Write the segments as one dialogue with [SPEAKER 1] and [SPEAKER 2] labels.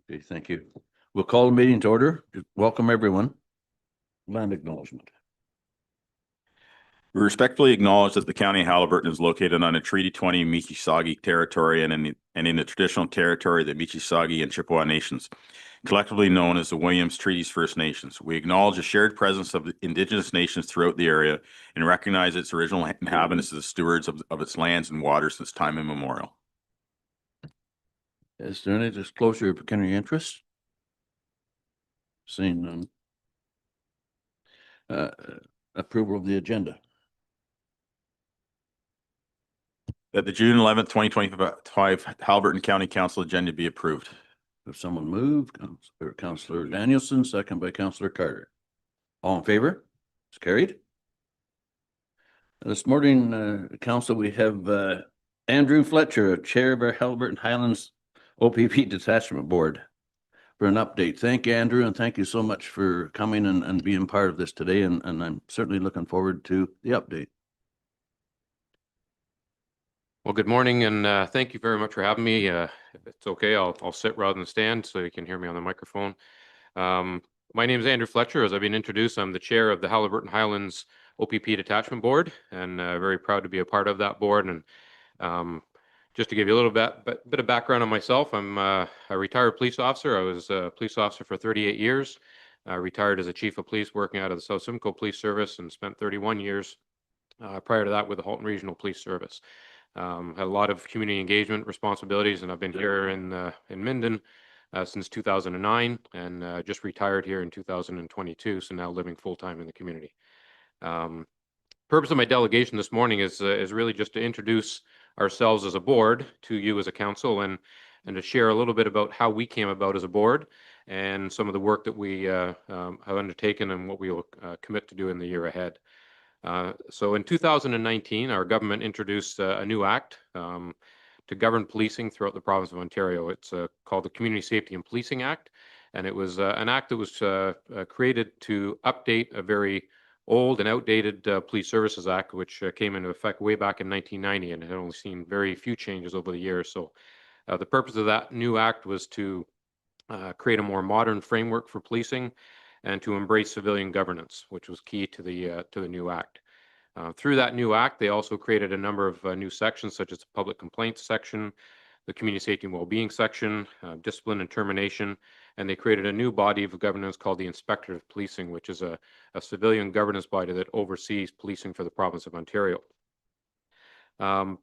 [SPEAKER 1] Okay, thank you. We'll call the meeting to order. Welcome, everyone. Land acknowledgement.
[SPEAKER 2] We respectfully acknowledge that the County of Haliburton is located on a Treaty 20 Mississauga territory and in the traditional territory of the Mississauga and Chippewa Nations, collectively known as the Williams Treaties First Nations. We acknowledge the shared presence of the Indigenous nations throughout the area and recognize its original inhabitants as the stewards of its lands and waters since time immemorial.
[SPEAKER 1] Is there any disclosure of pecuniary interest? Seeing none. Approval of the agenda.
[SPEAKER 2] That the June 11th, 2025 Haliburton County Council agenda be approved.
[SPEAKER 1] If someone move, Councillor Danielson, second by Councillor Carter. All in favor? It's carried. This morning, Council, we have Andrew Fletcher, Chair of our Haliburton Highlands OPP Detachment Board, for an update. Thank you, Andrew, and thank you so much for coming and being part of this today. And I'm certainly looking forward to the update.
[SPEAKER 3] Well, good morning, and thank you very much for having me. If it's okay, I'll sit rather than stand so you can hear me on the microphone. My name is Andrew Fletcher. As I've been introduced, I'm the chair of the Haliburton Highlands OPP Detachment Board, and very proud to be a part of that board. And just to give you a little bit of background on myself, I'm a retired police officer. I was a police officer for 38 years. Retired as a chief of police working out of the South Simcoe Police Service, and spent 31 years prior to that with the Halton Regional Police Service. Had a lot of community engagement responsibilities, and I've been here in Minden since 2009, and just retired here in 2022. So now living full time in the community. Purpose of my delegation this morning is really just to introduce ourselves as a board to you as a council, and to share a little bit about how we came about as a board and some of the work that we have undertaken and what we will commit to do in the year ahead. So in 2019, our government introduced a new act to govern policing throughout the province of Ontario. It's called the Community Safety and Policing Act, and it was an act that was created to update a very old and outdated Police Services Act, which came into effect way back in 1990, and had only seen very few changes over the years. So the purpose of that new act was to create a more modern framework for policing and to embrace civilian governance, which was key to the new act. Through that new act, they also created a number of new sections, such as the public complaints section, the community safety and well-being section, discipline and termination, and they created a new body of governance called the Inspectorate of Policing, which is a civilian governance body that oversees policing for the province of Ontario. Some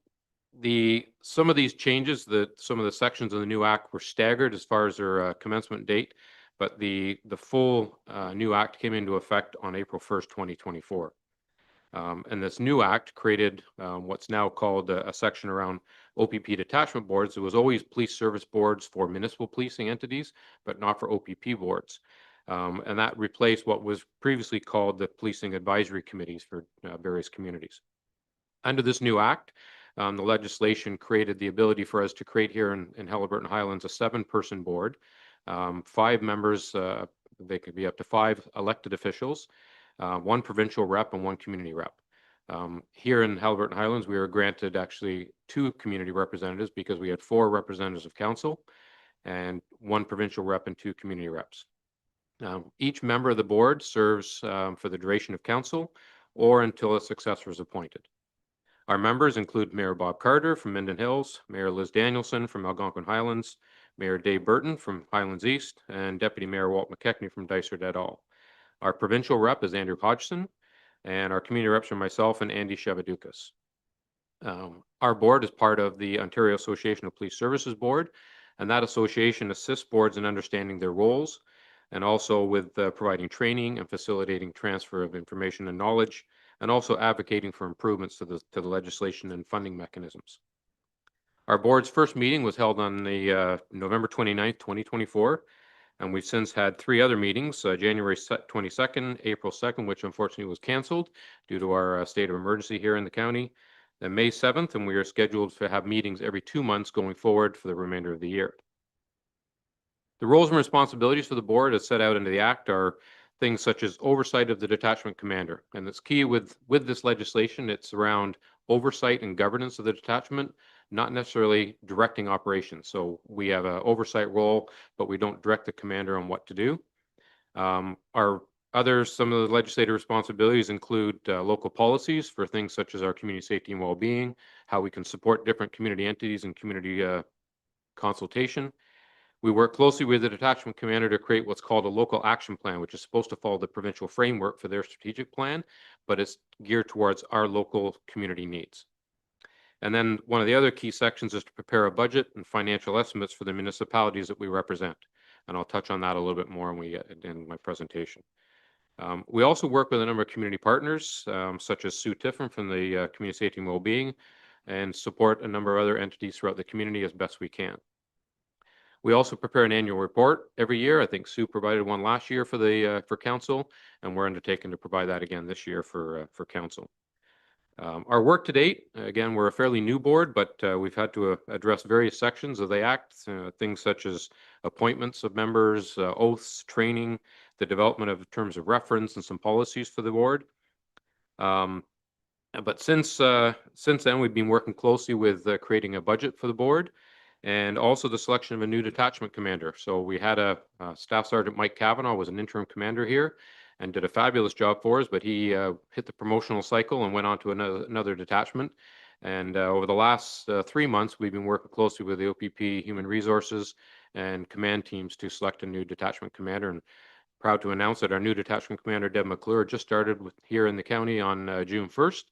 [SPEAKER 3] of these changes, some of the sections of the new act were staggered as far as their commencement date, but the full new act came into effect on April 1st, 2024. And this new act created what's now called a section around OPP detachment boards. It was always police service boards for municipal policing entities, but not for OPP boards. And that replaced what was previously called the policing advisory committees for various communities. Under this new act, the legislation created the ability for us to create here in Haliburton Highlands a 7-person board, 5 members, they could be up to 5 elected officials, 1 provincial rep and 1 community rep. Here in Haliburton Highlands, we were granted actually 2 community representatives because we had 4 representatives of council and 1 provincial rep and 2 community reps. Each member of the board serves for the duration of council or until a successor is appointed. Our members include Mayor Bob Carter from Minden Hills, Mayor Liz Danielson from Algonquin Highlands, Mayor Dave Burton from Highlands East, and Deputy Mayor Walt McKechnie from Dysart et al. Our provincial rep is Andrew Hodgson, and our community reps are myself and Andy Shevadukas. Our board is part of the Ontario Association of Police Services Board, and that association assists boards in understanding their roles and also with providing training and facilitating transfer of information and knowledge, and also advocating for improvements to the legislation and funding mechanisms. Our board's first meeting was held on the November 29th, 2024, and we've since had 3 other meetings, January 22nd, April 2nd, which unfortunately was canceled due to our state of emergency here in the county, then May 7th, and we are scheduled to have meetings every 2 months going forward for the remainder of the year. The roles and responsibilities for the board as set out into the Act are things such as oversight of the detachment commander. And it's key with this legislation, it's around oversight and governance of the detachment, not necessarily directing operations. So we have an oversight role, but we don't direct the commander on what to do. Some of the legislative responsibilities include local policies for things such as our community safety and well-being, how we can support different community entities and community consultation. We work closely with the detachment commander to create what's called a local action plan, which is supposed to follow the provincial framework for their strategic plan, but it's geared towards our local community needs. And then one of the other key sections is to prepare a budget and financial estimates for the municipalities that we represent. And I'll touch on that a little bit more when we get in my presentation. We also work with a number of community partners, such as Sue Tiffin from the Community Safety and Wellbeing, and support a number of other entities throughout the community as best we can. We also prepare an annual report every year. I think Sue provided one last year for council, and we're undertaking to provide that again this year for council. Our work to date, again, we're a fairly new board, but we've had to address various sections of the Act, things such as appointments of members, oaths, training, the development of terms of reference, and some policies for the board. But since then, we've been working closely with creating a budget for the board and also the selection of a new detachment commander. So we had a Staff Sergeant Mike Cavanaugh was an interim commander here and did a fabulous job for us, but he hit the promotional cycle and went on to another detachment. And over the last 3 months, we've been working closely with the OPP Human Resources and command teams to select a new detachment commander. And proud to announce that our new detachment commander, Deb McClure, just started here in the county on June 1st.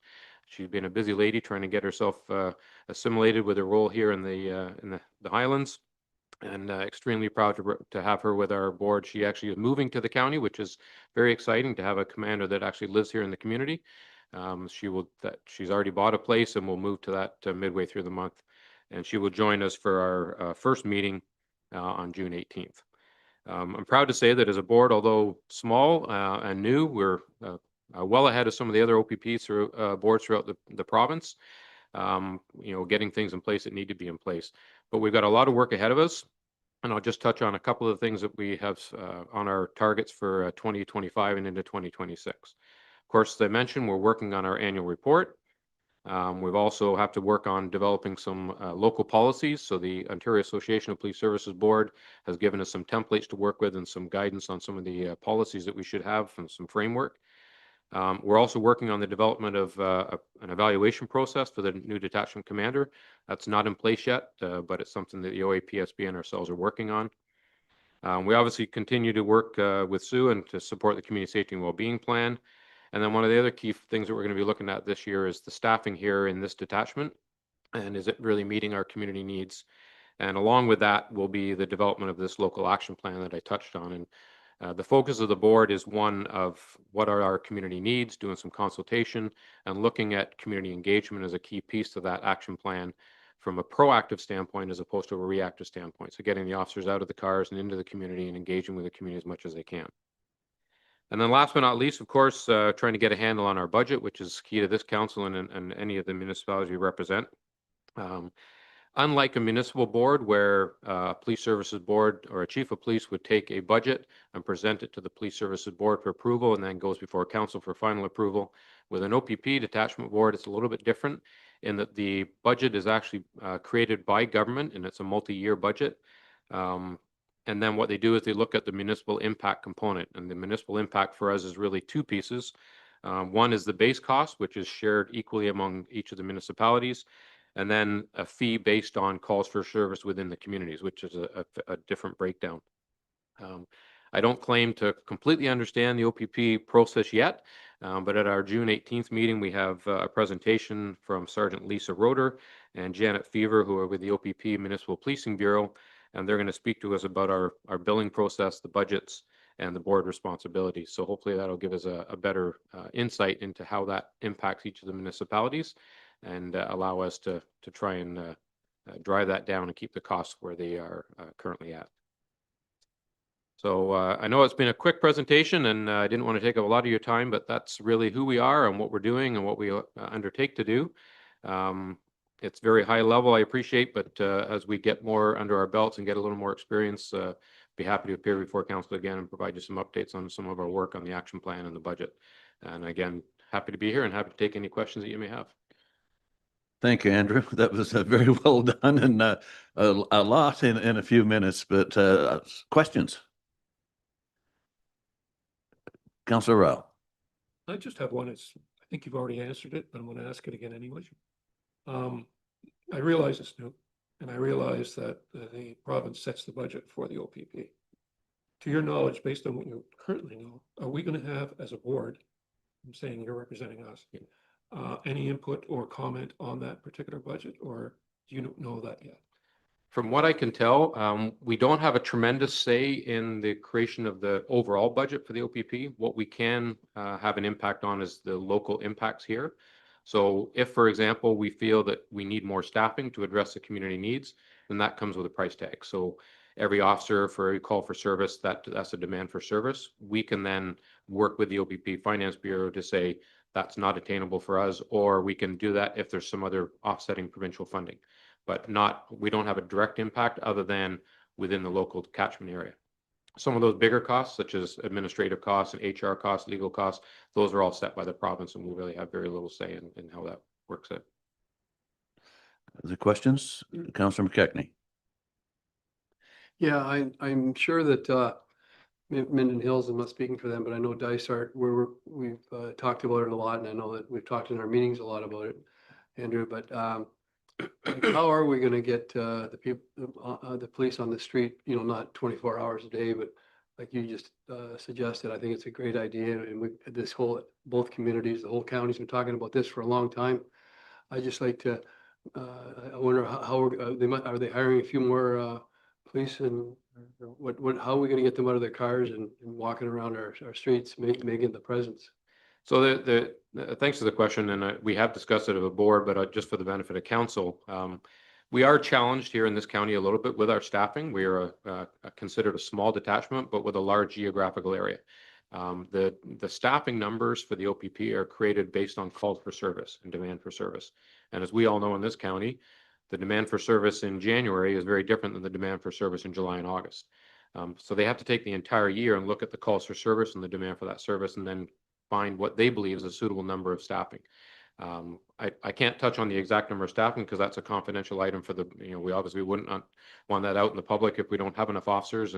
[SPEAKER 3] She's been a busy lady trying to get herself assimilated with her role here in the Highlands, and extremely proud to have her with our board. She actually is moving to the county, which is very exciting to have a commander that actually lives here in the community. She's already bought a place and will move to that midway through the month, and she will join us for our first meeting on June 18th. I'm proud to say that as a board, although small and new, we're well ahead of some of the other OPPs boards throughout the province. Getting things in place that need to be in place. But we've got a lot of work ahead of us, and I'll just touch on a couple of things that we have on our targets for 2025 and into 2026. Of course, as I mentioned, we're working on our annual report. We've also have to work on developing some local policies. So the Ontario Association of Police Services Board has given us some templates to work with and some guidance on some of the policies that we should have and some framework. We're also working on the development of an evaluation process for the new detachment commander. That's not in place yet, but it's something that the OAPSB and ourselves are working on. We obviously continue to work with Sue and to support the community safety and well-being plan. And then one of the other key things that we're going to be looking at this year is the staffing here in this detachment, and is it really meeting our community needs? And along with that will be the development of this local action plan that I touched on. And the focus of the board is one of what are our community needs, doing some consultation and looking at community engagement as a key piece of that action plan from a proactive standpoint as opposed to a reactive standpoint. So getting the officers out of the cars and into the community and engaging with the community as much as they can. And then last but not least, of course, trying to get a handle on our budget, which is key to this council and any of the municipalities we represent. Unlike a municipal board where a police services board or a chief of police would take a budget and present it to the police services board for approval and then goes before council for final approval, with an OPP detachment board, it's a little bit different in that the budget is actually created by government and it's a multi-year budget. And then what they do is they look at the municipal impact component, and the municipal impact for us is really two pieces. One is the base cost, which is shared equally among each of the municipalities, and then a fee based on calls for service within the communities, which is a different breakdown. I don't claim to completely understand the OPP process yet, but at our June 18th meeting, we have a presentation from Sergeant Lisa Roeder and Janet Fever, who are with the OPP Municipal Policing Bureau, and they're going to speak to us about our billing process, the budgets, and the board responsibilities. So hopefully that'll give us a better insight into how that impacts each of the municipalities and allow us to try and drive that down and keep the costs where they are currently at. So I know it's been a quick presentation and I didn't want to take up a lot of your time, but that's really who we are and what we're doing and what we undertake to do. It's very high level, I appreciate, but as we get more under our belts and get a little more experience, be happy to appear before council again and provide you some updates on some of our work on the action plan and the budget. And again, happy to be here and happy to take any questions that you may have.
[SPEAKER 1] Thank you, Andrew. That was very well done and a lot in a few minutes, but questions? Councillor Rao.
[SPEAKER 4] I just have one. I think you've already answered it, but I'm going to ask it again anyways. I realize it's new, and I realize that the province sets the budget for the OPP. To your knowledge, based on what you currently know, are we going to have, as a board, I'm saying you're representing us, any input or comment on that particular budget, or do you don't know that yet?
[SPEAKER 3] From what I can tell, we don't have a tremendous say in the creation of the overall budget for the OPP. What we can have an impact on is the local impacts here. So if, for example, we feel that we need more staffing to address the community needs, then that comes with a price tag. So every officer for a call for service, that's a demand for service. We can then work with the OPP Finance Bureau to say that's not attainable for us, or we can do that if there's some other offsetting provincial funding. But we don't have a direct impact other than within the local catchment area. Some of those bigger costs, such as administrative costs and HR costs, legal costs, those are all set by the province, and we really have very little say in how that works out.
[SPEAKER 1] The questions? Councillor McKechnie.
[SPEAKER 5] Yeah, I'm sure that Minden Hills, I'm not speaking for them, but I know Dysart, we've talked about it a lot, and I know that we've talked in our meetings a lot about it, Andrew, but how are we going to get the people, the police on the street, you know, not 24 hours a day, but like you just suggested? I think it's a great idea. And both communities, the whole county's been talking about this for a long time. I just like to, I wonder how are they hiring a few more police, and how are we going to get them out of their cars and walking around our streets, making the presence?
[SPEAKER 3] So thanks for the question, and we have discussed it as a board, but just for the benefit of council, we are challenged here in this county a little bit with our staffing. We are considered a small detachment, but with a large geographical area. The staffing numbers for the OPP are created based on calls for service and demand for service. And as we all know in this county, the demand for service in January is very different than the demand for service in July and August. So they have to take the entire year and look at the calls for service and the demand for that service, and then find what they believe is a suitable number of staffing. I can't touch on the exact number of staffing because that's a confidential item for we obviously wouldn't want that out in the public if we don't have enough officers.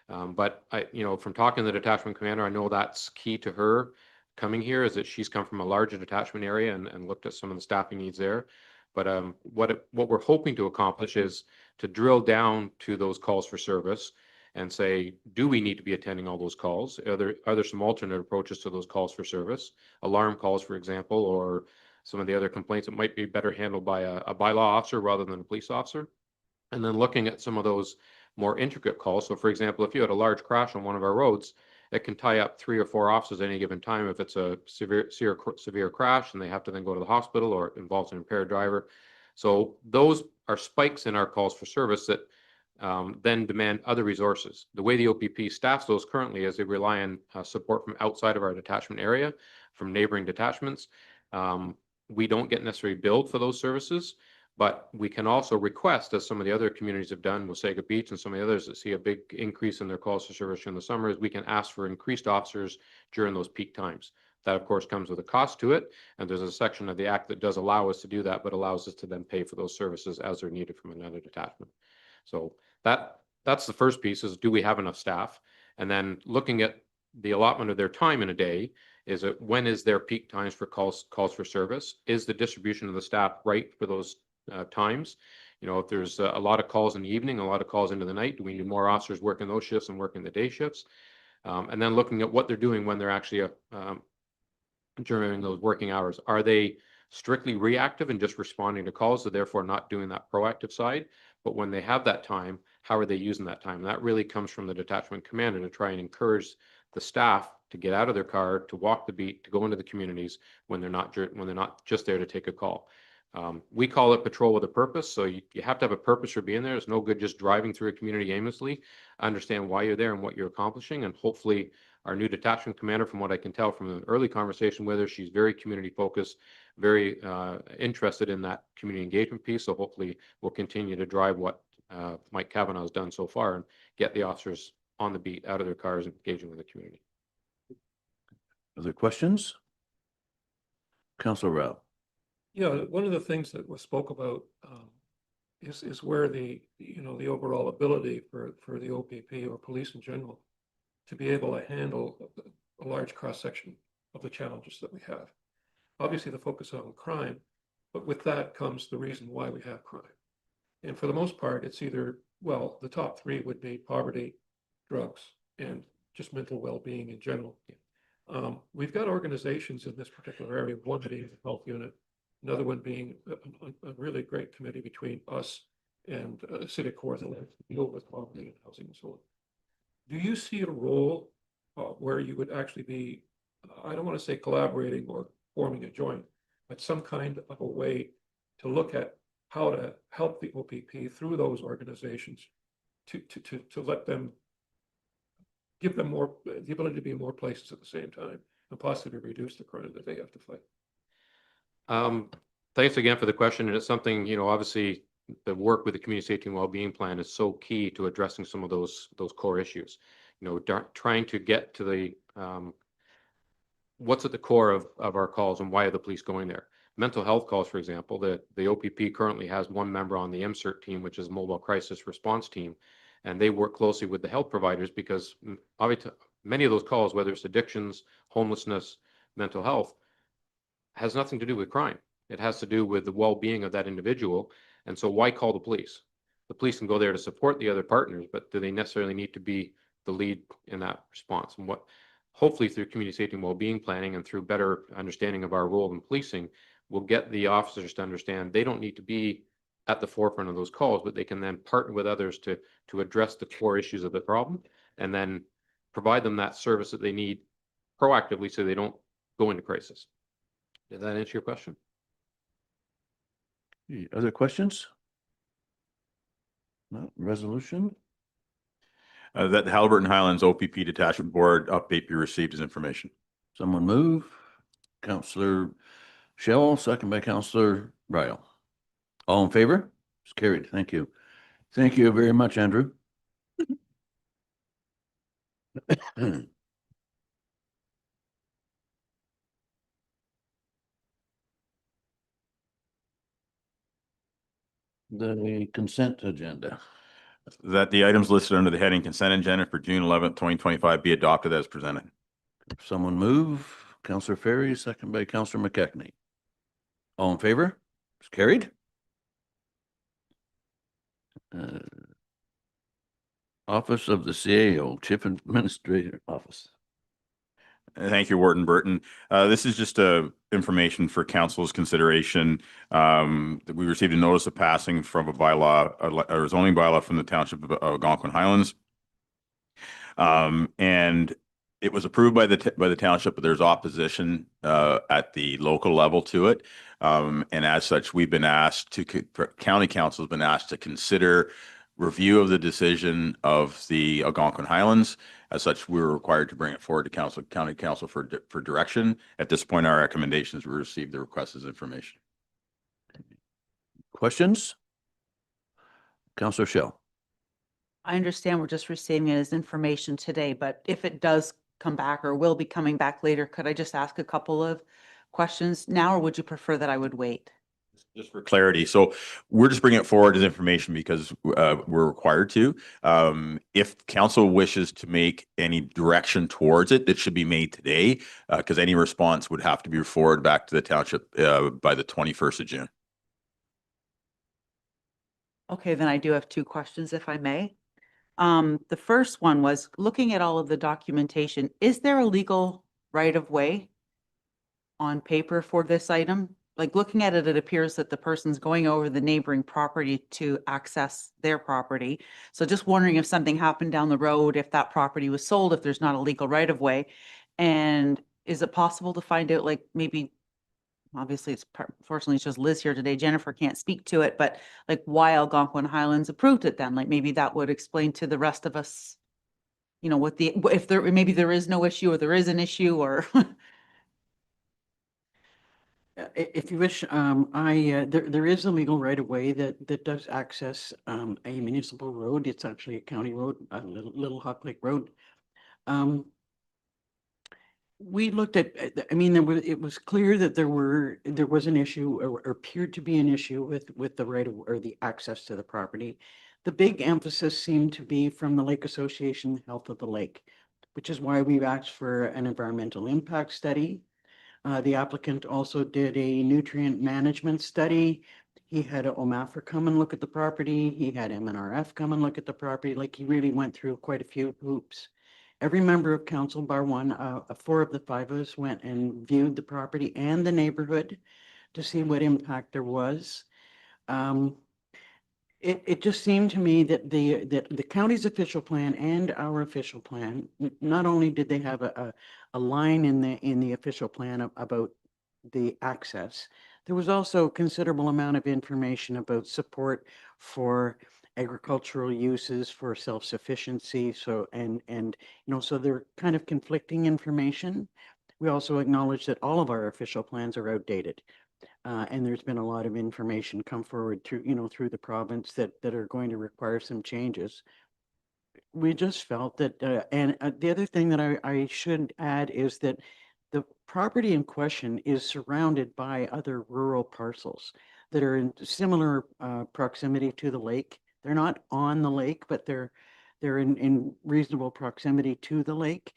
[SPEAKER 3] But from talking to the detachment commander, I know that's key to her coming here, is that she's come from a larger detachment area and looked at some of the staffing needs there. But what we're hoping to accomplish is to drill down to those calls for service and say, do we need to be attending all those calls? Are there some alternate approaches to those calls for service? Alarm calls, for example, or some of the other complaints that might be better handled by a bylaw officer rather than a police officer. And then looking at some of those more intricate calls. So for example, if you had a large crash on one of our roads, it can tie up 3 or 4 officers at any given time if it's a severe crash and they have to then go to the hospital, or it involves an impaired driver. So those are spikes in our calls for service that then demand other resources. The way the OPP staffs those currently is they rely on support from outside of our detachment area, from neighboring detachments. We don't get necessarily billed for those services, but we can also request, as some of the other communities have done, Wasaga Beach and some of the others that see a big increase in their calls for service during the summers, we can ask for increased officers during those peak times. That, of course, comes with a cost to it, and there's a section of the Act that does allow us to do that, but allows us to then pay for those services as they're needed from another detachment. So that's the first piece, is do we have enough staff? And then looking at the allotment of their time in a day, is it when is their peak times for calls for service? Is the distribution of the staff right for those times? If there's a lot of calls in the evening, a lot of calls into the night, do we need more officers working those shifts and working the day shifts? And then looking at what they're doing when they're actually during those working hours. Are they strictly reactive and just responding to calls, so therefore not doing that proactive side? But when they have that time, how are they using that time? And that really comes from the detachment commander to try and encourage the staff to get out of their car, to walk the beat, to go into the communities when they're not just there to take a call. We call it patrol with a purpose. So you have to have a purpose for being there. It's no good just driving through a community aimlessly. Understand why you're there and what you're accomplishing. And hopefully our new detachment commander, from what I can tell from an early conversation with her, she's very community focused, very interested in that community engagement piece. So hopefully we'll continue to drive what Mike Kavanaugh has done so far and get the officers on the beat, out of their cars, and engaging with the community.
[SPEAKER 1] Other questions? Councillor Rao.
[SPEAKER 4] Yeah, one of the things that was spoke about is where the, the overall ability for the OPP or police in general to be able to handle a large cross-section of the challenges that we have. Obviously, the focus on crime, but with that comes the reason why we have crime. And for the most part, it's either, well, the top three would be poverty, drugs, and just mental well-being in general. We've got organizations in this particular area, one being the health unit, another one being a really great committee between us and City of Kawartha to deal with poverty and housing and so on. Do you see a role where you would actually be, I don't want to say collaborating or forming a joint, but some kind of a way to look at how to help the OPP through those organizations to let them, give them more, the ability to be in more places at the same time and possibly reduce the crime that they have to fight?
[SPEAKER 3] Thanks again for the question. And it's something, obviously the work with the community safety and well-being plan is so key to addressing some of those core issues. Trying to get to the what's at the core of our calls and why are the police going there. Mental health calls, for example, the OPP currently has one member on the MCERT team, which is Mobile Crisis Response Team, and they work closely with the health providers because obviously many of those calls, whether it's addictions, homelessness, mental health, has nothing to do with crime. It has to do with the well-being of that individual. And so why call the police? The police can go there to support the other partners, but do they necessarily need to be the lead in that response? And what, hopefully through community safety and well-being planning and through better understanding of our role in policing, we'll get the officers to understand they don't need to be at the forefront of those calls, but they can then partner with others to address the core issues of the problem and then provide them that service that they need proactively so they don't go into crisis. Did that answer your question?
[SPEAKER 1] Other questions? No, resolution?
[SPEAKER 2] That the Haliburton Highlands OPP Detachment Board update be received as information.
[SPEAKER 1] Someone move. Counselor Shell, second by Counselor Ryle. All in favor? It's carried. Thank you. Thank you very much, Andrew. The consent agenda.
[SPEAKER 2] That the items listed under the heading consent agenda for June 11th, 2025 be adopted as presented.
[SPEAKER 1] Someone move. Counselor Ferry, second by Counselor McKechnie. All in favor? It's carried. Office of the CAO, Chief Administrator Office.
[SPEAKER 2] Thank you, Warden Burton. This is just information for council's consideration. That we received a notice of passing from a bylaw, a zoning bylaw from the Township of Algonquin Highlands. And it was approved by the township, but there's opposition at the local level to it. And as such, we've been asked county council has been asked to consider review of the decision of the Algonquin Highlands. As such, we were required to bring it forward to county council for direction. At this point, our recommendations we received the request as information.
[SPEAKER 1] Questions? Counselor Shell.
[SPEAKER 6] I understand we're just receiving it as information today, but if it does come back or will be coming back later, could I just ask a couple of questions now, or would you prefer that I would wait?
[SPEAKER 2] Just for clarity, so we're just bringing it forward as information because we're required to. If council wishes to make any direction towards it, it should be made today because any response would have to be forwarded back to the township by the 21st of June.
[SPEAKER 6] Okay, then I do have two questions, if I may. The first one was looking at all of the documentation. Is there a legal right of way on paper for this item? Like looking at it, it appears that the person's going over the neighboring property to access their property. So just wondering if something happened down the road, if that property was sold, if there's not a legal right of way. And is it possible to find out, like maybe, obviously fortunately it's just Liz here today, Jennifer can't speak to it, but like why Algonquin Highlands approved it then? Like maybe that would explain to the rest of us, what if maybe there is no issue or there is an issue or.
[SPEAKER 7] If you wish, there is a legal right of way that does access a municipal road. It's actually a county road, a little Hawk Lake Road. We looked at, I mean, it was clear that there was an issue or appeared to be an issue with the right of, or the access to the property. The big emphasis seemed to be from the Lake Association, health of the lake, which is why we've asked for an environmental impact study. The applicant also did a nutrient management study. He had a OMAFRA come and look at the property. He had MNRF come and look at the property. Like, he really went through quite a few hoops. Every member of council, bar one, 4 of the 5 of us went and viewed the property and the neighborhood to see what impact there was. It just seemed to me that the county's official plan and our official plan, not only did they have a line in the official plan about the access, there was also a considerable amount of information about support for agricultural uses, for self-sufficiency. So, so they're kind of conflicting information. We also acknowledge that all of our official plans are outdated. And there's been a lot of information come forward through the province that are going to require some changes. We just felt that, the other thing that I should add is that the property in question is surrounded by other rural parcels that are in similar proximity to the lake. They're not on the lake, but they're in reasonable proximity to the lake,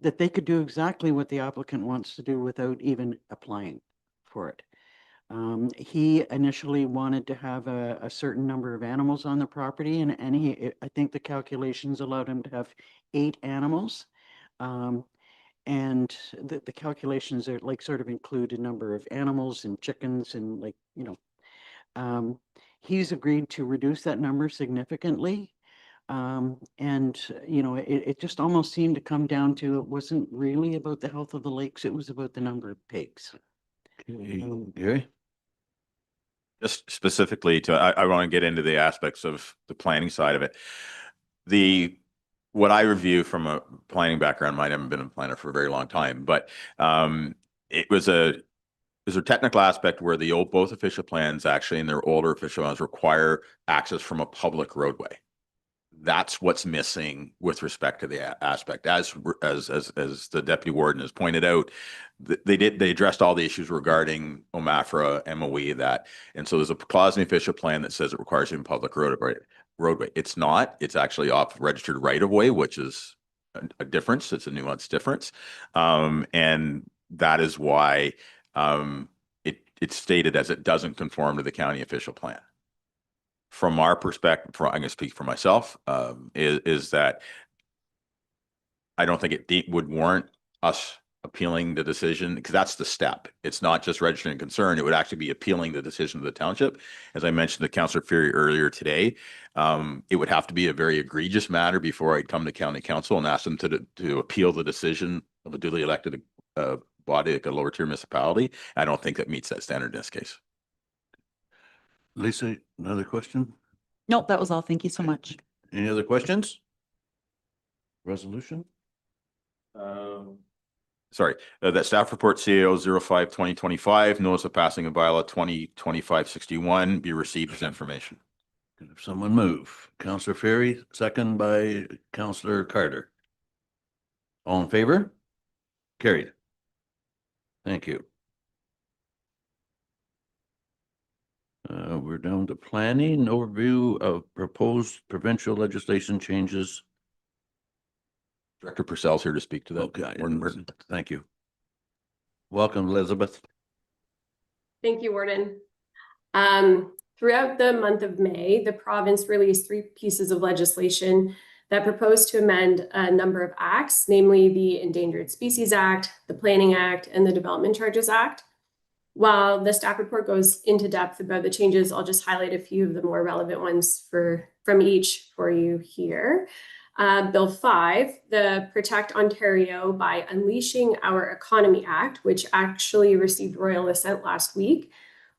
[SPEAKER 7] that they could do exactly what the applicant wants to do without even applying for it. He initially wanted to have a certain number of animals on the property, and I think the calculations allowed him to have 8 animals. And the calculations are like sort of include a number of animals and chickens and he's agreed to reduce that number significantly. It just almost seemed to come down to, it wasn't really about the health of the lakes, it was about the number of pigs.
[SPEAKER 1] Okay, Gary?
[SPEAKER 2] Just specifically I want to get into the aspects of the planning side of it. What I review from a planning background, I haven't been a planner for a very long time, but there's a technical aspect where both official plans actually in their older official plans require access from a public roadway. That's what's missing with respect to the aspect. As the deputy warden has pointed out, they addressed all the issues regarding OMAFRA, MOE, and so there's a clause in the official plan that says it requires it in public roadway. It's not. It's actually off registered right of way, which is a difference. It's a nuanced difference, and that is why it's stated as it doesn't conform to the county official plan. From our perspective, I'm going to speak for myself, is that I don't think it would warrant us appealing the decision, because that's the step. It's not just registering concern. It would actually be appealing the decision of the township. As I mentioned to Councillor Fury earlier today, it would have to be a very egregious matter before I'd come to county council and ask them to appeal the decision of a duly elected body, like a lower tier municipality. I don't think that meets that standard in this case.
[SPEAKER 1] Lisa, another question?
[SPEAKER 6] Nope, that was all. Thank you so much.
[SPEAKER 1] Any other questions? Resolution?
[SPEAKER 2] Sorry, that staff report CAO 05-2025, notice of passing of bylaw 2025-61 be received as information.
[SPEAKER 1] Could have someone move? Councillor Ferry, second by Councillor Carter. All in favor? Carried. Thank you. We're down to planning, overview of proposed provincial legislation changes.
[SPEAKER 2] Director Purcell's here to speak to that.
[SPEAKER 1] Okay, thank you. Welcome, Elizabeth.
[SPEAKER 8] Thank you, Warden. Throughout the month of May, the province released 3 pieces of legislation that propose to amend a number of acts, namely the Endangered Species Act, the Planning Act, and the Development Charges Act. While the staff report goes into depth about the changes, I'll just highlight a few of the more relevant ones from each for you here. Bill 5, the Protect Ontario by Unleashing Our Economy Act, which actually received royal assent last week,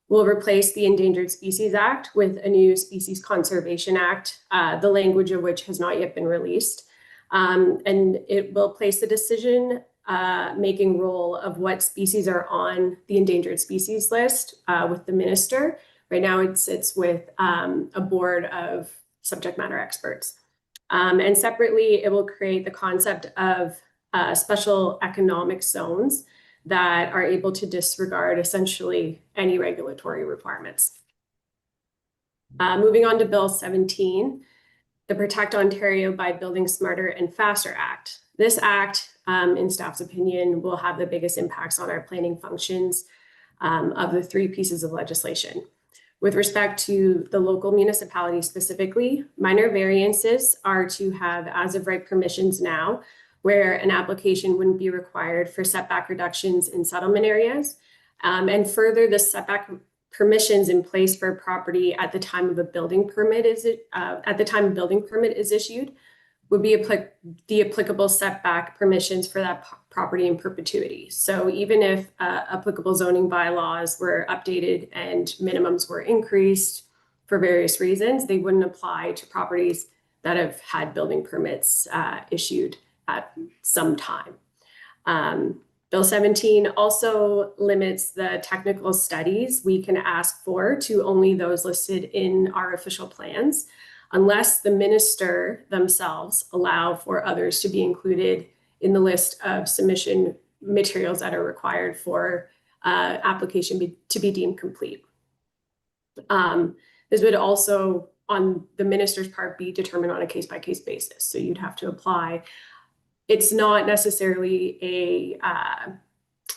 [SPEAKER 8] will replace the Endangered Species Act with a new Species Conservation Act, the language of which has not yet been released. And it will place the decision making role of what species are on the endangered species list with the minister. Right now it sits with a board of subject matter experts. And separately, it will create the concept of special economic zones that are able to disregard essentially any regulatory requirements. Moving on to Bill 17, the Protect Ontario by Building Smarter and Faster Act. This act, in staff's opinion, will have the biggest impacts on our planning functions of the three pieces of legislation. With respect to the local municipality specifically, minor variances are to have as of right permissions now, where an application wouldn't be required for setback reductions in settlement areas. And further, the setback permissions in place for a property at the time of a building permit is issued would be the applicable setback permissions for that property in perpetuity. So even if applicable zoning bylaws were updated and minimums were increased for various reasons, they wouldn't apply to properties that have had building permits issued at some time. Bill 17 also limits the technical studies we can ask for to only those listed in our official plans, unless the minister themselves allow for others to be included in the list of submission materials that are required for application to be deemed complete. This would also, on the minister's part, be determined on a case-by-case basis. So you'd have to apply. It's not necessarily a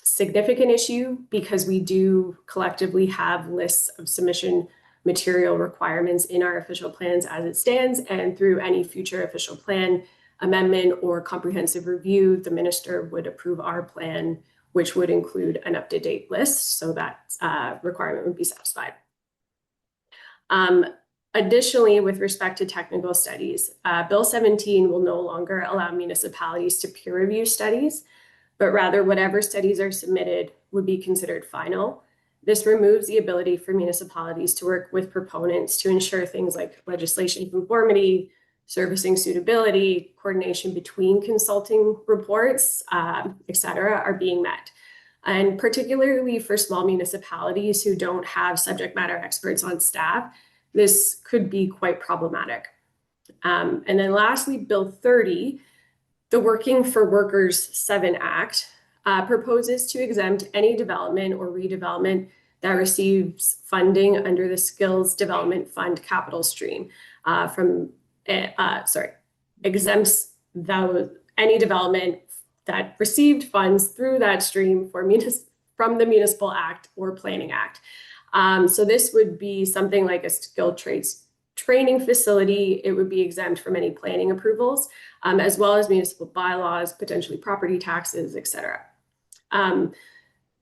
[SPEAKER 8] significant issue because we do collectively have lists of submission material requirements in our official plans as it stands, and through any future official plan amendment or comprehensive review, the minister would approve our plan, which would include an up-to-date list, so that requirement would be satisfied. Additionally, with respect to technical studies, Bill 17 will no longer allow municipalities to peer review studies, but rather whatever studies are submitted would be considered final. This removes the ability for municipalities to work with proponents to ensure things like legislation conformity, servicing suitability, coordination between consulting reports, et cetera, are being met. And particularly for small municipalities who don't have subject matter experts on staff, this could be quite problematic. And then lastly, Bill 30, the Working for Workers 7 Act, proposes to exempt exempt any development that received funds through that stream from the Municipal Act or Planning Act. So this would be something like a skilled trades training facility. It would be exempt from any planning approvals, as well as municipal bylaws, potentially property taxes, et cetera.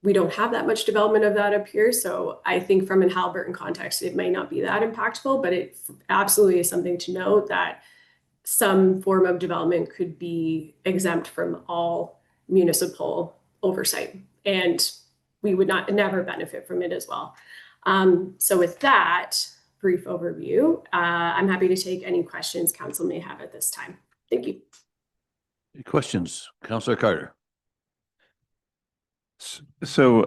[SPEAKER 8] We don't have that much development of that up here, so I think from an Haliburton context, it may not be that impactful, but it absolutely is something to note that some form of development could be exempt from all municipal oversight, and we would never benefit from it as well. So with that brief overview, I'm happy to take any questions council may have at this time. Thank you.
[SPEAKER 1] Any questions? Councillor Carter.
[SPEAKER 9] So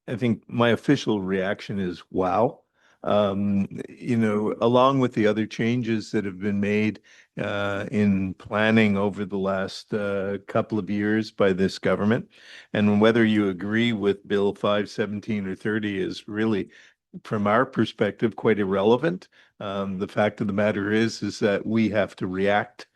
[SPEAKER 9] I think my official reaction is wow. You know, along with the other changes that have been made in planning over the last couple of years by this government, and whether you agree with Bill 5, 17 or 30 is really, from our perspective, quite irrelevant. The fact of the matter is that we have to react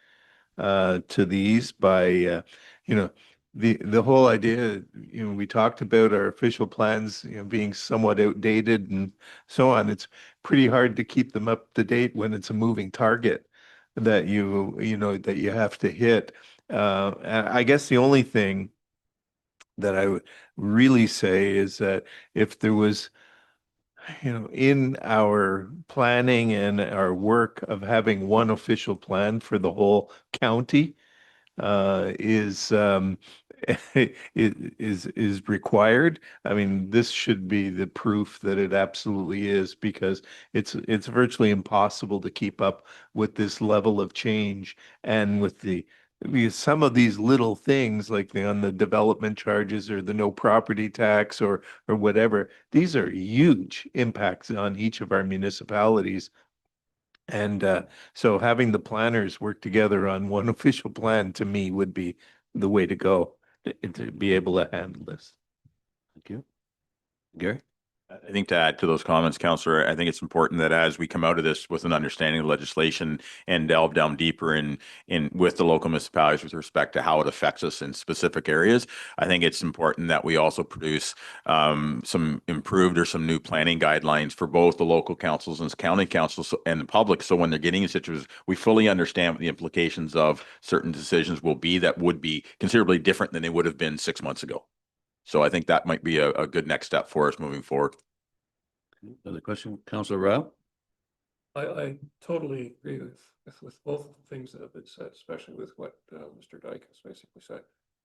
[SPEAKER 9] to these by, you know, the whole idea, you know, we talked about our official plans, you know, being somewhat outdated and so on. It's pretty hard to keep them up to date when it's a moving target that you know, that you have to hit. And I guess the only thing that I would really say is that if there was, you know, in our planning and our work of having one official plan for the whole county, is required. I mean, this should be the proof that it absolutely is, because it's virtually impossible to keep up with this level of change and with because some of these little things like on the development charges or the no property tax or whatever, these are huge impacts on each of our municipalities. And so having the planners work together on one official plan to me would be the way to go to be able to handle this.
[SPEAKER 1] Thank you. Gary?
[SPEAKER 2] I think to add to those comments, Councillor, I think it's important that as we come out of this with an understanding of legislation and delve down deeper in with the local municipalities with respect to how it affects us in specific areas, I think it's important that we also produce some improved or some new planning guidelines for both the local councils and county councils and the public. So when they're getting in situations, we fully understand what the implications of certain decisions will be that would be considerably different than they would have been 6 months ago. So I think that might be a good next step for us moving forward.
[SPEAKER 1] Another question, Councillor Rao?
[SPEAKER 4] I totally agree with both of the things that have been said, especially with what Mr. Dyke has basically said.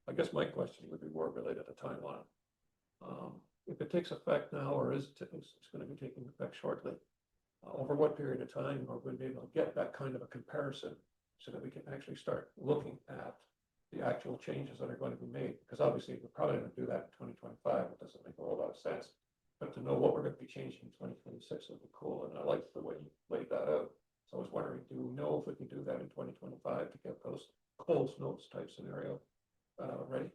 [SPEAKER 4] I guess my question would be more related to timeline. If it takes effect now, or it's going to be taking effect shortly, over what period of time are we going to be able to get that kind of a comparison so that we can actually start looking at the actual changes that are going to be made? Because obviously we're probably going to do that in 2025. It doesn't make a whole lot of sense. But to know what we're going to be changing in 2026 would be cool. And I like the way you laid that out. So I was wondering, do we know if we can do that in 2025 to get those Coles Notes type scenario ready?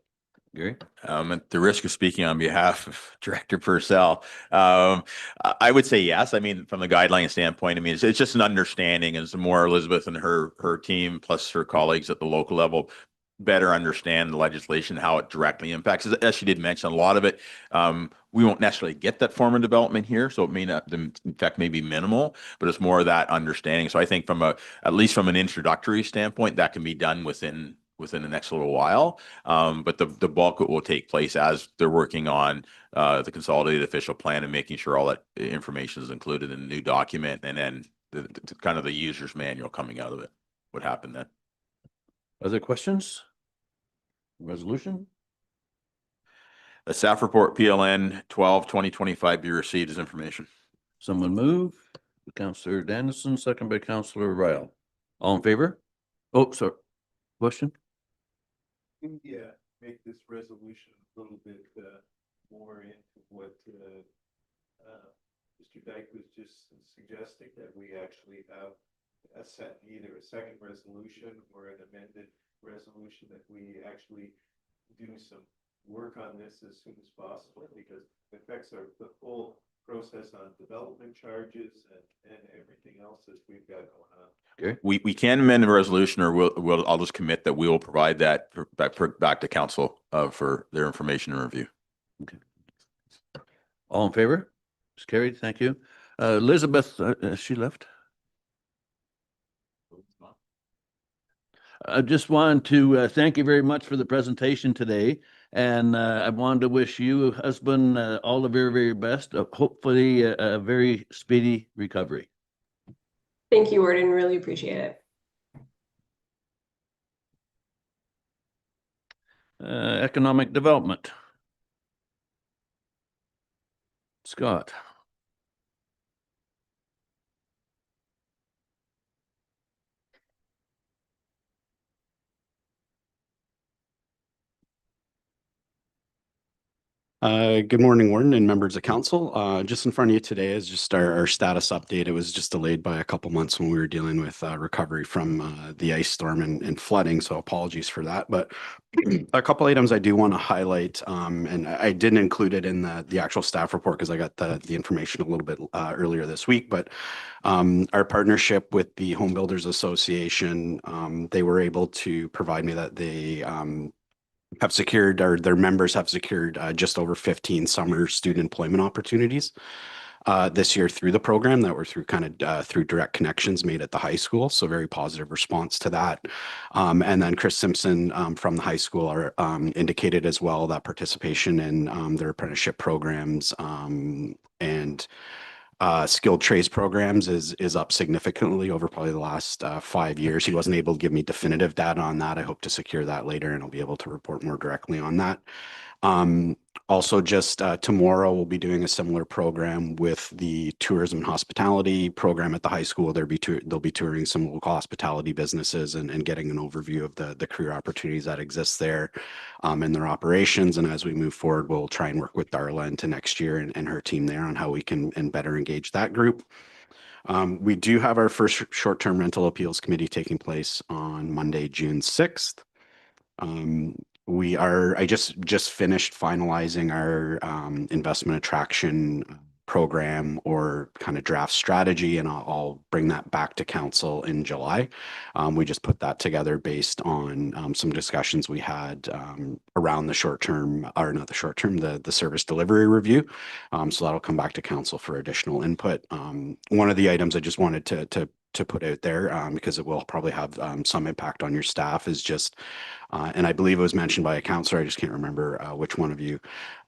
[SPEAKER 1] Gary?
[SPEAKER 2] At the risk of speaking on behalf of Director Purcell, I would say yes. I mean, from the guideline standpoint, I mean, it's just an understanding, and it's more Elizabeth and her team plus her colleagues at the local level better understand the legislation, how it directly impacts. As she did mention, a lot of it, we won't necessarily get that form of development here, so it may not, the effect may be minimal, but it's more of that understanding. So I think at least from an introductory standpoint, that can be done within the next little while. But the bulk of it will take place as they're working on the consolidated official plan and making sure all that information is included in the new document, and then the kind of the user's manual coming out of it would happen then.
[SPEAKER 1] Other questions? Resolution?
[SPEAKER 2] The staff report PLN 12/2025 be received as information.
[SPEAKER 1] Someone move. Councillor Dennison, second by Councillor Ryle. All in favor? Oh, sorry. Question?
[SPEAKER 9] Yeah, make this resolution a little bit more into what Mr. Dyke was just suggesting, that we actually have either a second resolution or an amended resolution, that we actually do some work on this as soon as possible, because it affects the full process on development charges and everything else that we've got going on.
[SPEAKER 1] Okay.
[SPEAKER 2] We can amend the resolution, or I'll just commit that we will provide that back to council for their information and review.
[SPEAKER 1] Okay. All in favor? It's carried. Thank you. Elizabeth, she left. I just wanted to thank you very much for the presentation today. And I wanted to wish you, husband, all the very, very best. Hopefully a very speedy recovery.
[SPEAKER 8] Thank you, Warden. Really appreciate it.
[SPEAKER 1] Economic development. Scott.
[SPEAKER 10] Good morning, Warden and members of council. Just in front of you today is just our status update. It was just delayed by a couple months when we were dealing with recovery from the ice storm and flooding, so apologies for that. But a couple items I do want to highlight, and I didn't include it in the actual staff report because I got the information a little bit earlier this week, but our partnership with the Home Builders Association, they were able to provide me that they have secured, or their members have secured just over 15 summer student employment opportunities this year through the program that were through through direct connections made at the high school. So very positive response to that. And then Chris Simpson from the high school are indicated as well that participation in their apprenticeship programs and skilled trades programs is up significantly over probably the last 5 years. He wasn't able to give me definitive data on that. I hope to secure that later, and I'll be able to report more directly on that. Also, just tomorrow, we'll be doing a similar program with the tourism and hospitality program at the high school. They'll be touring some local hospitality businesses and getting an overview of the career opportunities that exist there and their operations. And as we move forward, we'll try and work with Darla into next year and her team there on how we can better engage that group. We do have our first short-term rental appeals committee taking place on Monday, June 6th. I just finished finalizing our investment attraction program or kind of draft strategy, and I'll bring that back to council in July. We just put that together based on some discussions we had around the short term, or not the short term, the service delivery review. So that'll come back to council for additional input. One of the items I just wanted to put out there, because it will probably have some impact on your staff, is just, and I believe it was mentioned by a counselor, I just can't remember which one of you,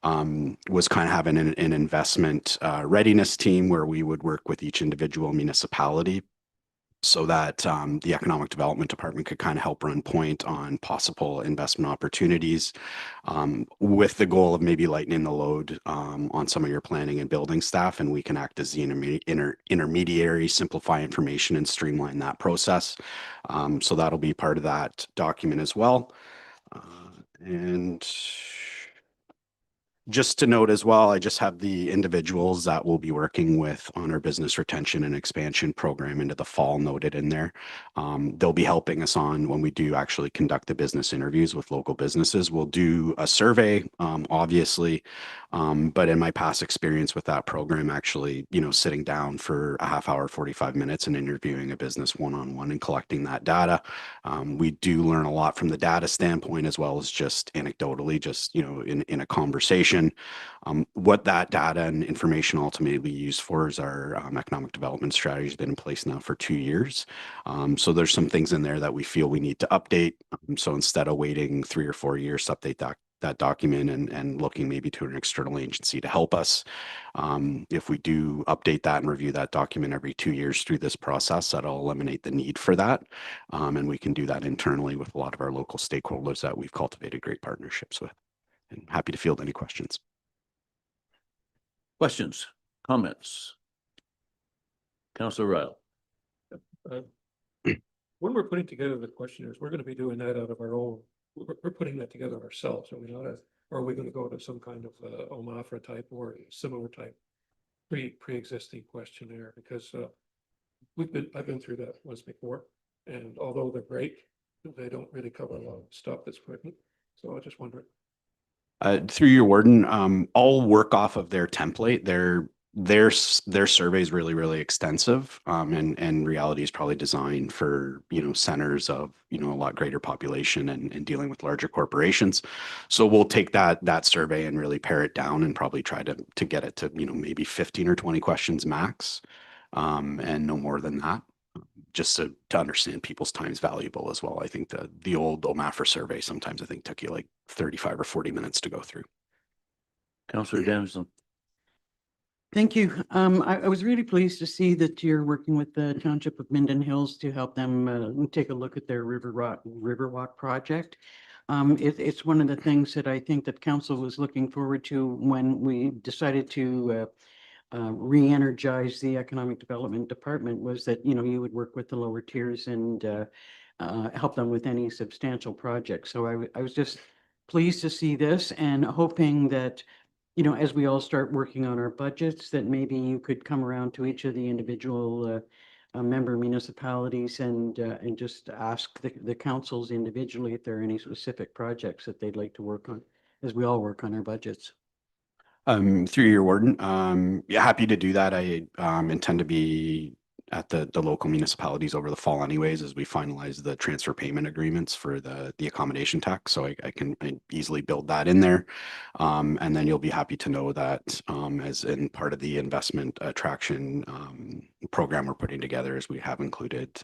[SPEAKER 10] was kind of having an investment readiness team where we would work with each individual municipality so that the economic development department could kind of help run point on possible investment opportunities, with the goal of maybe lightening the load on some of your planning and building staff, and we can act as the intermediary, simplify information and streamline that process. So that'll be part of that document as well. And just to note as well, I just have the individuals that we'll be working with on our business retention and expansion program into the fall noted in there. They'll be helping us on when we do actually conduct the business interviews with local businesses. We'll do a survey, obviously, but in my past experience with that program, actually, sitting down for a half hour, 45 minutes and interviewing a business one-on-one and collecting that data. We do learn a lot from the data standpoint as well as just anecdotally, just, in a conversation. What that data and information ultimately used for is our economic development strategy has been in place now for 2 years. So there's some things in there that we feel we need to update. So instead of waiting 3 or 4 years to update that document and looking maybe to an external agency to help us, if we do update that and review that document every 2 years through this process, that'll eliminate the need for that. And we can do that internally with a lot of our local stakeholders that we've cultivated great partnerships with. And happy to field any questions.
[SPEAKER 1] Questions, comments? Councillor Ryle.
[SPEAKER 4] When we're putting together the questionnaires, we're gonna be doing that out of our own, we're putting that together ourselves, are we not? Or are we gonna go to some kind of OMAFRA type or similar type pre-existing questionnaire? Because I've been through that once before, and although they're great, they don't really cover a lot of stuff that's pertinent. So I just wondering.
[SPEAKER 10] Through your warden, I'll work off of their template. Their survey is really, really extensive, and reality is probably designed for, centers of, a lot greater population and dealing with larger corporations. So we'll take that survey and really pare it down and probably try to get it to, maybe 15 or 20 questions max, and no more than that. Just to understand people's time is valuable as well. I think the old OMAFRA survey sometimes I think took you like 35 or 40 minutes to go through.
[SPEAKER 1] Councillor Dennison.
[SPEAKER 7] Thank you. I was really pleased to see that you're working with the Township of Minden Hills to help them take a look at their Riverwalk project. It's one of the things that I think that council was looking forward to when we decided to re-energize the economic development department, was that, you would work with the lower tiers and help them with any substantial projects. So I was just pleased to see this and hoping that, as we all start working on our budgets, that maybe you could come around to each of the individual member municipalities and just ask the councils individually if there are any specific projects that they'd like to work on as we all work on our budgets.
[SPEAKER 10] Through your warden, yeah, happy to do that. I intend to be at the local municipalities over the fall anyways, as we finalize the transfer payment agreements for the accommodation tax. So I can easily build that in there. And then you'll be happy to know that as in part of the investment attraction program we're putting together, is we have included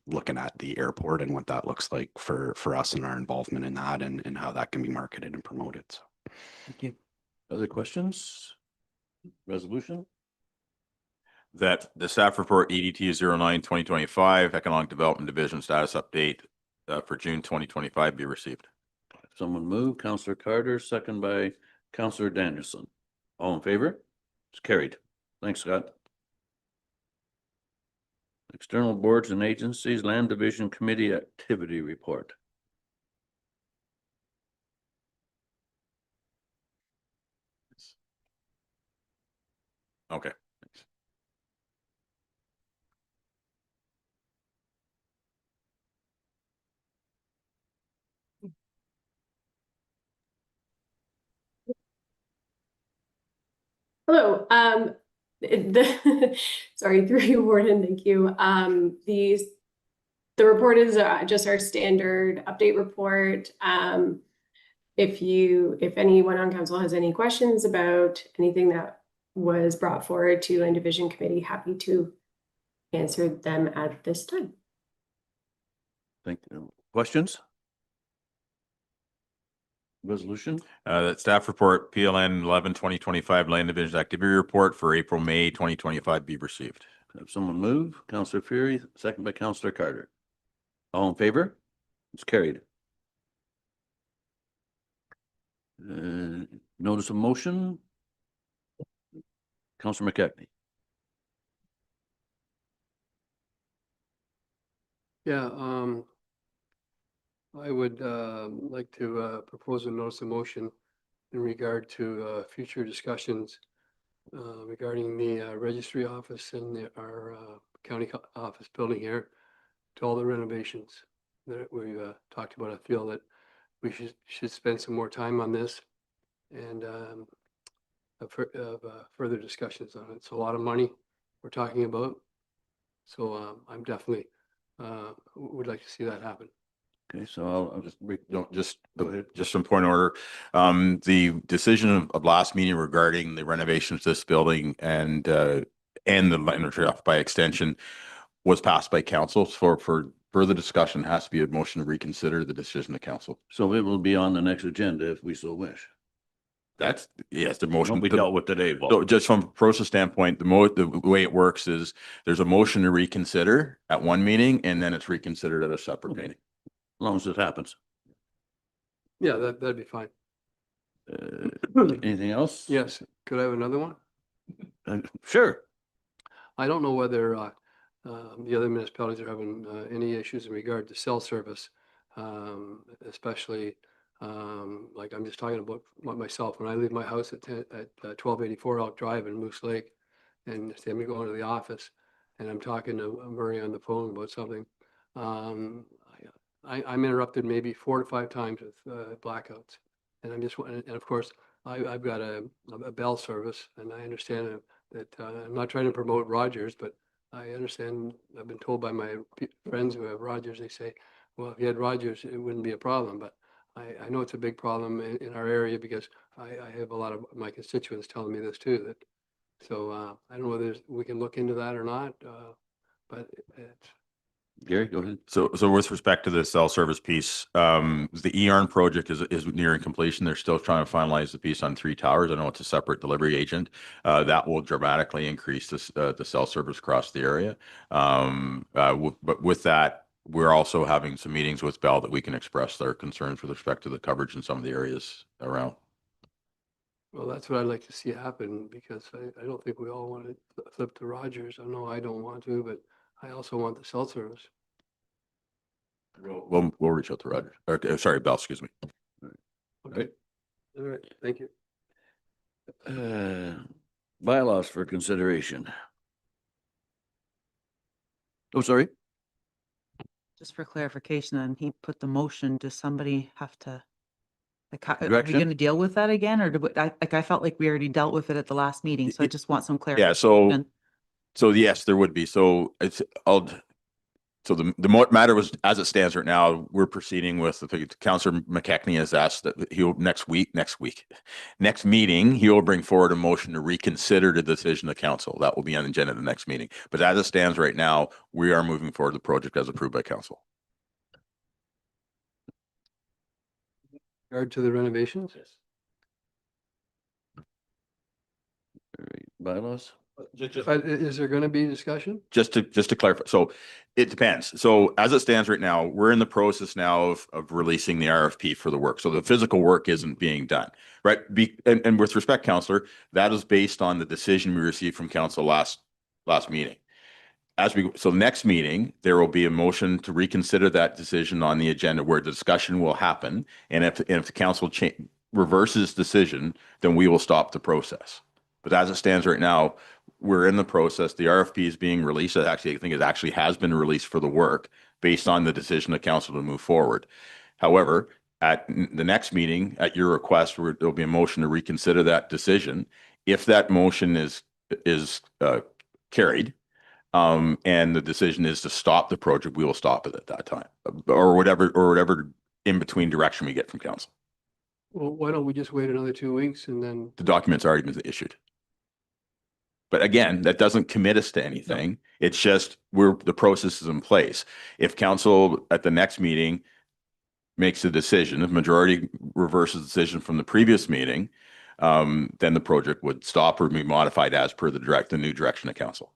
[SPEAKER 10] looking at the airport and what that looks like for us and our involvement in that and how that can be marketed and promoted. So
[SPEAKER 7] Thank you.
[SPEAKER 1] Other questions? Resolution?
[SPEAKER 2] That the staff report EDT 09-2025 Economic Development Division status update for June 2025 be received.
[SPEAKER 1] Someone move. Councillor Carter, second by Councillor Danielson. All in favor? It's carried. Thanks, Scott. External boards and agencies, Land Division Committee Activity Report.
[SPEAKER 2] Okay. Thanks.
[SPEAKER 8] Hello, sorry, through you, Warden, thank you. The report is just our standard update report. If anyone on council has any questions about anything that was brought forward to Land Division Committee, happy to answer them at this time.
[SPEAKER 1] Thank you. Questions? Resolution?
[SPEAKER 2] That staff report PLN 11/2025 Land Division Activity Report for April, May 2025 be received.
[SPEAKER 1] Have someone move? Councillor Fury, second by Councillor Carter. All in favor? It's carried. Notice of motion? Councillor McKechnie.
[SPEAKER 5] Yeah, I would like to propose a notice of motion in regard to future discussions regarding the registry office and our county office building here to all the renovations that we talked about. I feel that we should spend some more time on this and further discussions on it. It's a lot of money we're talking about. So I'm definitely would like to see that happen.
[SPEAKER 1] Okay, so I'll
[SPEAKER 2] Just some point of order. The decision of last meeting regarding the renovations to this building and the land off by extension was passed by council. So for further discussion, has to be a motion to reconsider the decision of council.
[SPEAKER 1] So it will be on the next agenda if we so wish.
[SPEAKER 2] That's, yes, the motion.
[SPEAKER 1] Won't be dealt with today.
[SPEAKER 2] So just from a process standpoint, the way it works is there's a motion to reconsider at one meeting and then it's reconsidered at a separate meeting.
[SPEAKER 1] As long as it happens.
[SPEAKER 5] Yeah, that'd be fine.
[SPEAKER 1] Anything else?
[SPEAKER 5] Yes. Could I have another one?
[SPEAKER 1] Sure.
[SPEAKER 5] I don't know whether the other municipalities are having any issues in regard to cell service, especially like I'm just talking about myself. When I leave my house at 1284 Elk Drive in Moose Lake, and say I'm going to the office, and I'm talking to Murray on the phone about something, I'm interrupted maybe 4 to 5 times with blackouts, and and of course I've got a bell service, and I understand that I'm not trying to promote Rogers, but I understand, I've been told by my friends who have Rogers, they say, well, if you had Rogers, it wouldn't be a problem. But I know it's a big problem in our area because I have a lot of my constituents telling me this too. That so I don't know whether we can look into that or not, but it's.
[SPEAKER 1] Gary, go ahead.
[SPEAKER 2] So with respect to the cell service piece, the EARN project is nearing completion. They're still trying to finalize the piece on 3 towers. I know it's a separate delivery agent. That will dramatically increase the cell service across the area. But with that, we're also having some meetings with Bell that we can express their concerns with respect to the coverage in some of the areas around.
[SPEAKER 5] Well, that's what I'd like to see happen because I don't think we all want to flip to Rogers. I know I don't want to, but I also want the cell service.
[SPEAKER 2] We'll reach out to Rogers. Okay, sorry, Bell, excuse me.
[SPEAKER 5] Okay. All right. Thank you.
[SPEAKER 1] Bylaws for consideration. Oh, sorry.
[SPEAKER 6] Just for clarification, and he put the motion, does somebody have to? Like, are we
[SPEAKER 1] Direction?
[SPEAKER 6] going to deal with that again, or I felt like we already dealt with it at the last meeting, so I just want some
[SPEAKER 2] Yeah,
[SPEAKER 6] clarification.
[SPEAKER 2] so yes, there would be. So so the matter was, as it stands right now, we're proceeding with Councillor McKechnie has asked that he'll next meeting, he will bring forward a motion to reconsider the decision of council. That will be on the agenda of the next meeting. But as it stands right now, we are moving forward the project as approved by council.
[SPEAKER 5] Regard to the renovations?
[SPEAKER 1] All right, bylaws.
[SPEAKER 5] Is there going to be discussion?
[SPEAKER 2] Just to clarify, so it depends. So as it stands right now, we're in the process now of releasing the RFP for the work. So the physical work isn't being done, right? And with respect, Councillor, that is based on the decision we received from council last meeting. So next meeting, there will be a motion to reconsider that decision on the agenda where the discussion will happen. And if the council reverses decision, then we will stop the process. But as it stands right now, we're in the process. The RFP is being released. I think it actually has been released for the work based on the decision of council to move forward. However, at the next meeting, at your request, there'll be a motion to reconsider that decision. If that motion is carried, and the decision is to stop the project, we will stop it at that time, or whatever in between direction we get from council.
[SPEAKER 5] Well, why don't we just wait another 2 weeks and then,
[SPEAKER 2] The document's already been issued. But again, that doesn't commit us to anything. It's just the process is in place. If council at the next meeting makes a decision, if majority reverses the decision from the previous meeting, then the project would stop or be modified as per the new direction of council.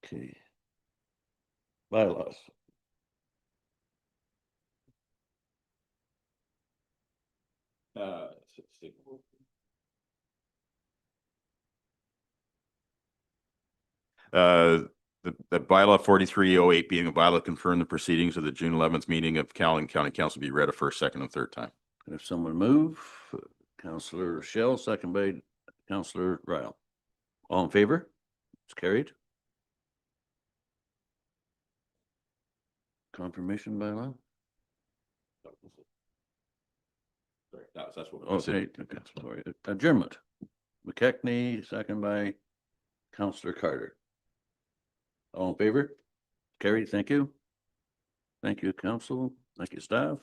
[SPEAKER 1] Okay. Bylaws.
[SPEAKER 2] The bylaw 4308 being a bylaw confirm the proceedings of the June 11th meeting of County Council be read a first, second, and third time.
[SPEAKER 1] If someone move, Councillor Shell, second by Councillor Ryle. All in favor? It's carried. Confirmation by law?
[SPEAKER 2] Sorry, that's what
[SPEAKER 1] Okay, okay, sorry. Adjournment. McKechnie, second by Councillor Carter. All in favor? Carried, thank you. Thank you, council. Thank you, staff.